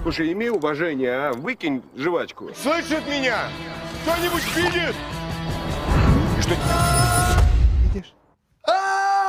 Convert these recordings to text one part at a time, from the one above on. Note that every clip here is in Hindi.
Слушай, имей уважение, а? Выкинь жвачку. Слышит меня? Кто-нибудь видит? Что? Видишь?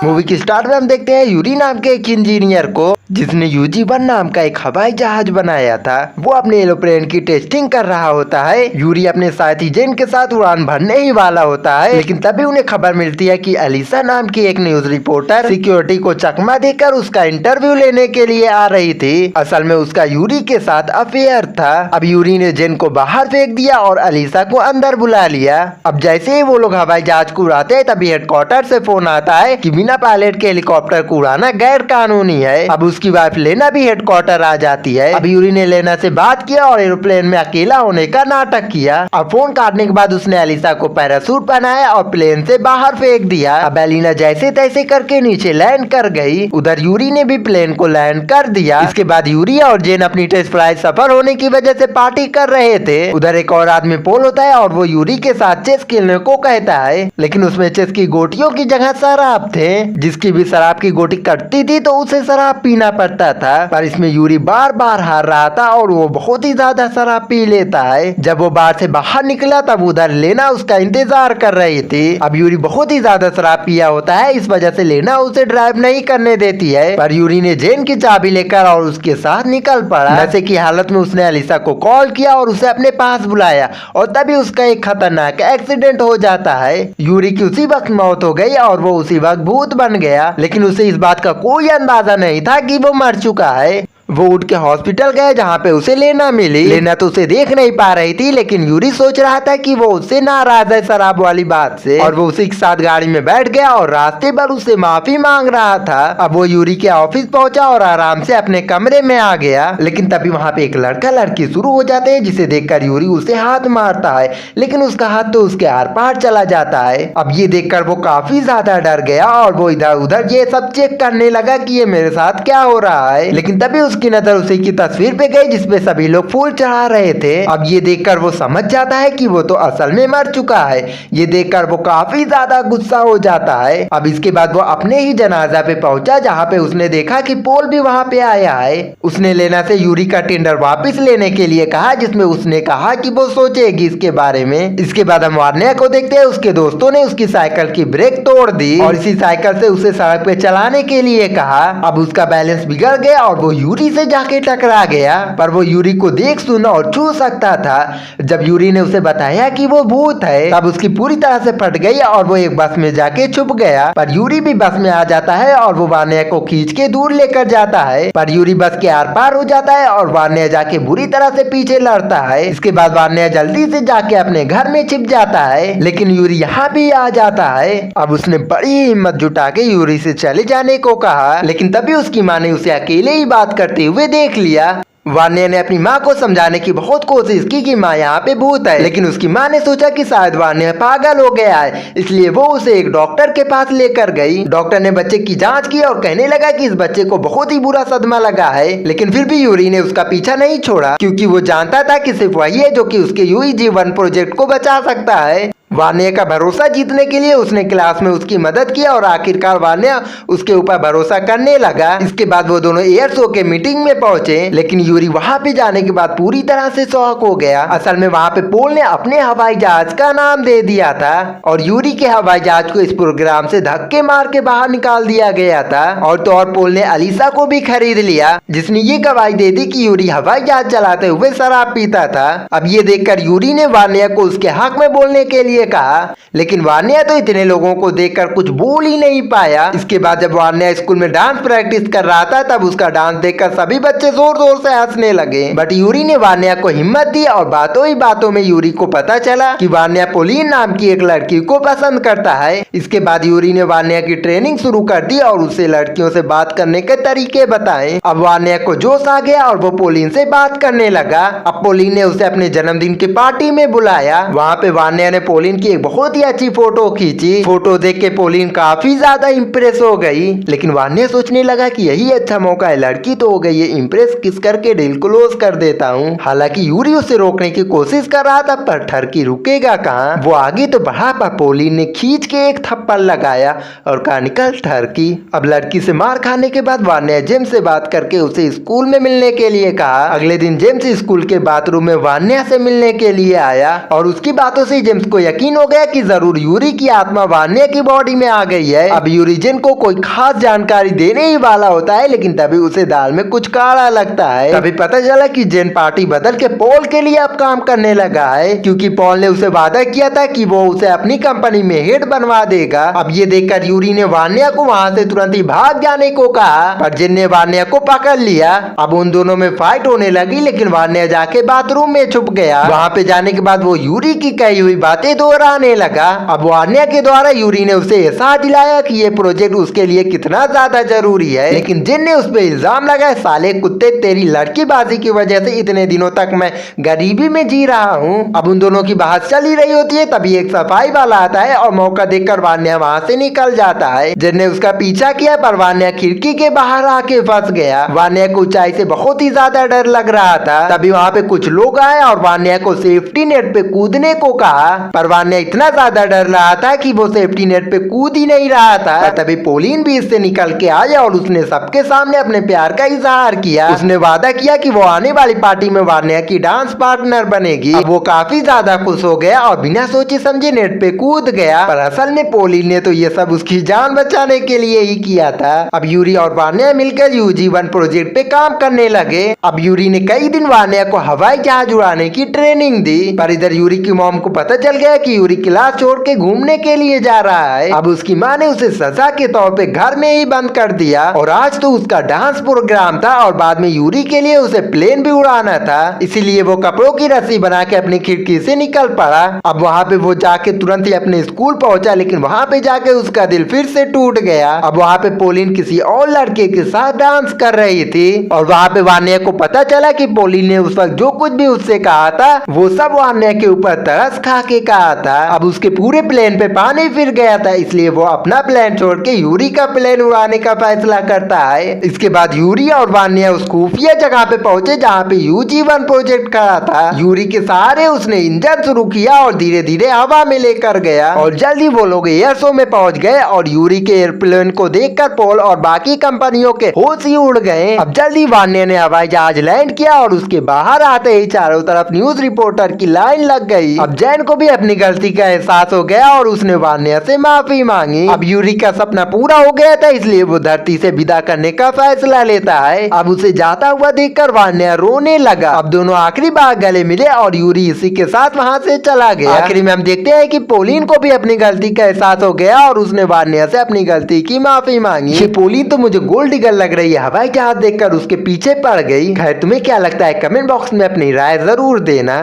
मूवी की स्टार्ट में हम देखते हैं यूरी नाम के एक इंजीनियर को जिसने UG-1 नाम का एक हवाई जहाज बनाया था। वो अपने एरोप्लेन की टेस्टिंग कर रहा होता है। यूरी अपने साथी जेन के साथ उड़ान भरने ही वाला होता है, लेकिन तभी उन्हें खबर मिलती है कि अलीसा नाम की एक न्यूज रिपोर्टर सिक्योरिटी को चकमा देकर उसका इंटरव्यू लेने के लिए आ रही थी। असल में उसका यूरी के साथ अफेयर था। अब यूरी ने जेन को बाहर फेंक दिया और अलीसा को अंदर बुला लिया। अब जैसे ही वो लोग हवाई जहाज को उड़ाते हैं तभी हेडक्वार्टर से फोन आता है कि बिना पायलट के हेलीकॉप्टर को उड़ाना गैर कानूनी है। अब उसकी वाइफ लेना भी हेडक्वार्टर आ जाती है। अब यूरी ने लेना से बात किया और एरोप्लेन में अकेला होने का नाटक किया। अब फोन काटने के बाद उसने अलीसा को पैरासूट पहनाया और प्लेन से बाहर फेंक दिया। अब एलिना जैसे तैसे करके नीचे लैंड कर गई। उधर यूरी ने भी प्लेन को लैंड कर दिया। इसके बाद यूरी और जेन अपनी टेस्ट फ्लाइट सफल होने की वजह से पार्टी कर रहे थे। उधर एक और आदमी पोल होता है और वो यूरी के साथ चेस खेलने को कहता है, लेकिन उसमें चेस की गोटियों की जगह शराब थे। जिसकी भी शराब की गोटी कटती थी तो उसे शराब पीना पड़ता था, पर इसमें यूरी बार बार हार रहा था और वो बहुत ही ज्यादा शराब पी लेता है। जब वो बार से बाहर निकला तब उधर लेना उसका इंतजार कर रही थी। अब यूरी बहुत ही ज्यादा शराब पिया होता है, इस वजह से लेना उसे ड्राइव नहीं करने देती है। पर यूरी ने जेन की चाबी लेकर और उसके साथ निकल पड़ा। नशे की हालत में उसने अलीसा को कॉल किया और उसे अपने पास बुलाया और तभी उसका एक खतरनाक एक्सीडेंट हो जाता है। यूरी की उसी वक्त मौत हो गई और वो उसी वक्त भूत बन गया, लेकिन उसे इस बात का कोई अंदाजा नहीं था कि वो मर चुका है। वो उठ के हॉस्पिटल गए जहाँ पे उसे लेना मिली। लेना तो उसे देख नहीं पा रही थी, लेकिन यूरी सोच रहा था कि वो उससे नाराज है शराब वाली बात से, और वो उसी के साथ गाड़ी में बैठ गया और रास्ते पर उससे माफी मांग रहा था। अब वो यूरी के ऑफिस पहुंचा और आराम से अपने कमरे में आ गया, लेकिन तभी वहाँ पे एक लड़का लड़की शुरू हो जाते हैं, जिसे देखकर यूरी उसे हाथ मारता है, लेकिन उसका हाथ तो उसके आर पार चला जाता है। अब ये देखकर वो काफी ज्यादा डर गया और वो इधर उधर ये सब चेक करने लगा कि ये मेरे साथ क्या हो रहा है। लेकिन तभी उसकी नजर उसी की तस्वीर पे गई जिसपे सभी लोग फूल चढ़ा रहे थे। अब ये देखकर वो समझ जाता है कि वो तो असल में मर चुका है। ये देखकर वो काफी ज्यादा गुस्सा हो जाता है। अब इसके बाद वो अपने ही जनाजा पे पहुंचा जहाँ पे उसने देखा कि पोल भी वहाँ पे आया है। उसने लेना से यूरी का टेंडर वापस लेने के लिए कहा, जिसमें उसने कहा कि वो सोचेगी इसके बारे में। इसके बाद हम वार्निया को देखते हैं। उसके दोस्तों ने उसकी साइकिल की ब्रेक तोड़ दी और इसी साइकिल से उसे सड़क पे चलाने के लिए कहा। अब उसका बैलेंस बिगड़ गया और वो यूरी से जाके टकरा गया, पर वो यूरी को देख सुन और छू सकता था। जब यूरी ने उसे बताया कि वो भूत है तब उसकी पूरी तरह से फट गई और वो एक बस में जाके छुप गया। पर यूरी भी बस में आ जाता है और वो वार्निया को खींच के दूर लेकर जाता है, पर यूरी बस के आर पार हो जाता है और वार्निया जाके बुरी तरह से पीछे लड़ता है। इसके बाद वार्निया जल्दी से जाके अपने घर में छिप जाता है, लेकिन यूरी यहाँ भी आ जाता है। अब उसने बड़ी हिम्मत जुटा के यूरी से चले जाने को कहा, लेकिन तभी उसकी माँ ने उसे अकेले ही बात करते हुए देख लिया। वार्निया ने अपनी माँ को समझाने की बहुत कोशिश की कि माँ यहाँ पे भूत है, लेकिन उसकी माँ ने सोचा कि शायद वार्निया पागल हो गया है, इसलिए वो उसे एक डॉक्टर के पास लेकर गई। डॉक्टर ने बच्चे की जांच की और कहने लगा कि इस बच्चे को बहुत ही बुरा सदमा लगा है, लेकिन फिर भी यूरी ने उसका पीछा नहीं छोड़ा, क्योंकि वो जानता था कि सिर्फ वही है जो कि उसके UG-1 प्रोजेक्ट को बचा सकता है। वार्निया का भरोसा जीतने के लिए उसने क्लास में उसकी मदद की और आखिरकार वार्निया उसके ऊपर भरोसा करने लगा। इसके बाद वो दोनों एयर शो के मीटिंग में पहुंचे, लेकिन यूरी वहां पे जाने के बाद पूरी तरह से शॉक हो गया। असल में वहां पे पोल ने अपने हवाई जहाज का नाम दे दिया था और यूरी के हवाई जहाज को इस प्रोग्राम से धक्के मार के बाहर निकाल दिया गया था। और तो और पोल ने अलीसा को भी खरीद लिया, जिसने ये गवाही दे दी कि यूरी हवाई जहाज चलाते हुए शराब पीता था। अब ये देखकर यूरी ने वार्निया को उसके हक में बोलने के लिए कहा, लेकिन वार्निया तो इतने लोगों को देखकर कुछ बोल ही नहीं पाया। इसके बाद जब वार्निया स्कूल में डांस प्रैक्टिस कर रहा था तब उसका डांस देखकर सभी बच्चे जोर जोर से हंसने लगे, बट यूरी ने वार्निया को हिम्मत दी और बातों ही बातों में यूरी को पता चला कि वार्निया पोलिन नाम की एक लड़की को पसंद करता है। इसके बाद यूरी ने वार्निया की ट्रेनिंग शुरू कर दी और उसे लड़कियों से बात करने के तरीके बताए। अब वार्निया को जोश आ गया और वो पोलिन से बात करने लगा। अब पोलिन ने उसे अपने जन्मदिन की पार्टी में बुलाया। वहाँ पे वार्निया ने पोलिन पोलिन की एक बहुत ही अच्छी फोटो खींची। फोटो देख के पोलिन काफी ज्यादा इम्प्रेस हो गई, लेकिन वान्या सोचने लगा कि यही अच्छा मौका है, लड़की तो हो गई है, इम्प्रेस किस करके डील क्लोज कर देता हूँ। हालांकि यूरी उसे रोकने की कोशिश कर रहा था, पर ठरकी रुकेगा कहाँ। वो आगे तो बढ़ा, पर पोलिन ने खींच के एक थप्पड़ लगाया और कहा निकल ठरकी। अब लड़की से मार खाने के बाद वान्या जेम्स से बात करके उसे स्कूल में मिलने के लिए कहा। अगले दिन जेम्स स्कूल के बाथरूम में वान्या से मिलने के लिए आया और उसकी बातों से जेम्स को यकीन हो गया कि जरूर यूरी की आत्मा वान्या की बॉडी में आ गई है। अब यूरी जेन को कोई खास जानकारी देने ही वाला होता है, लेकिन तभी उसे दाल में कुछ काला लगता है। तभी पता चला कि जेन पार्टी बदल के पॉल के लिए अब काम करने लगा है, क्योंकि पॉल ने उसे वादा किया था कि वो उसे अपनी कंपनी में हेड बनवा देगा। अब ये देखकर यूरी ने वान्या को वहाँ से तुरंत ही भाग जाने को कहा, पर जेन ने वान्या को पकड़ लिया। अब उन दोनों में फाइट होने लगी, लेकिन वान्या जाके बाथरूम में छुप गया। वहाँ पे जाने के बाद वो यूरी की कही हुई बातें दोहराने लगा। अब वान्या के द्वारा यूरी ने उसे एहसास दिलाया कि ये प्रोजेक्ट उसके लिए कितना ज्यादा जरूरी है, लेकिन जिन ने उस पर इल्जाम लगाया, साले कुत्ते तेरी लड़कीबाजी की वजह से इतने दिनों तक मैं गरीबी में जी रहा हूँ। अब उन दोनों की बहस चल ही रही होती है, तभी एक सफाई वाला आता है और मौका देखकर वान्या वहाँ से निकल जाता है। जिन ने उसका पीछा किया, पर वान्या खिड़की के बाहर आके फंस गया। वान्या को ऊंचाई से बहुत ही ज्यादा डर लग रहा था। तभी वहाँ पे कुछ लोग आए और वान्या को सेफ्टी नेट पे कूदने को कहा, पर वान्या इतना ज्यादा डर रहा था कि वो सेफ्टी नेट पे कूद ही नहीं रहा था। तभी पोलिन भी इससे निकल के आया और उसने सबके सामने अपने प्यार का इजहार किया। उसने वादा किया कि वो आने वाली पार्टी में वान्या की डांस पार्टनर बनेगी। अब वो काफी ज्यादा खुश हो गया और बिना सोचे समझे नेट पे कूद गया, पर असल में पोलिन ने तो ये सब उसकी जान बचाने के लिए ही किया था। अब यूरी और वान्या मिलकर UG-1 प्रोजेक्ट पे काम करने लगे। अब यूरी ने कई दिन वान्या को हवाई जहाज उड़ाने की ट्रेनिंग दी, पर इधर यूरी की मॉम को पता चल गया कि यूरी क्लास छोड़ के घूमने के लिए जा रहा है। अब उसकी माँ ने उसे सजा के तौर पे घर में ही बंद कर दिया, और आज तो उसका डांस प्रोग्राम था और बाद में यूरी के लिए उसे प्लेन भी उड़ाना था, इसीलिए वो कपड़ों की रस्सी बना के अपनी खिड़की से निकल पड़ा। अब वहाँ पे वो जाके तुरंत ही अपने स्कूल पहुंचा, लेकिन वहाँ पे जाके उसका दिल फिर से टूट गया। अब वहाँ पे पोलिन किसी और लड़के के साथ डांस कर रही थी, और वहाँ पे वान्या को पता चला कि पोलिन ने उस वक्त जो कुछ भी उससे कहा था वो सब वान्या के ऊपर तरस खा के कहा था। अब उसके पूरे प्लेन पे पानी फिर गया था, इसलिए वो अपना प्लेन छोड़ के यूरी का प्लेन उड़ाने का फैसला करता है। इसके बाद यूरी और वान्या उस खुफिया जगह पे पहुंचे जहाँ पे UG-1 प्रोजेक्ट खड़ा था। यूरी के सहारे उसने इंजन शुरू किया और धीरे धीरे हवा में लेकर गया, और जल्दी वो लोग एयर शो में पहुंच गए। और यूरी के एयरप्लेन को देखकर पॉल और बाकी कंपनियों के होश ही उड़ गए। अब जल्दी वान्या ने हवाई जहाज लैंड किया और उसके बाहर आते ही चारों तरफ न्यूज रिपोर्टर की लाइन लग गई। अब जैन को भी अपनी गलती का एहसास हो गया और उसने वान्या से माफी मांगी। अब यूरी का सपना पूरा हो गया था, इसलिए वो धरती से विदा करने का फैसला लेता है। अब उसे जाता हुआ देखकर वान्या रोने लगा। अब दोनों आखिरी बार गले मिले और यूरी इसी के साथ वहाँ से चला गया। आखिरी में हम देखते हैं कि पोलिन को भी अपनी गलती का एहसास हो गया और उसने वान्या से अपनी गलती की माफी मांगी। ये पोलिन तो मुझे गोल्ड डिगर लग रही है, हवाई जहाज देखकर उसके पीछे पड़ गई। खैर तुम्हें क्या लगता है, कमेंट बॉक्स में अपनी राय जरूर देना।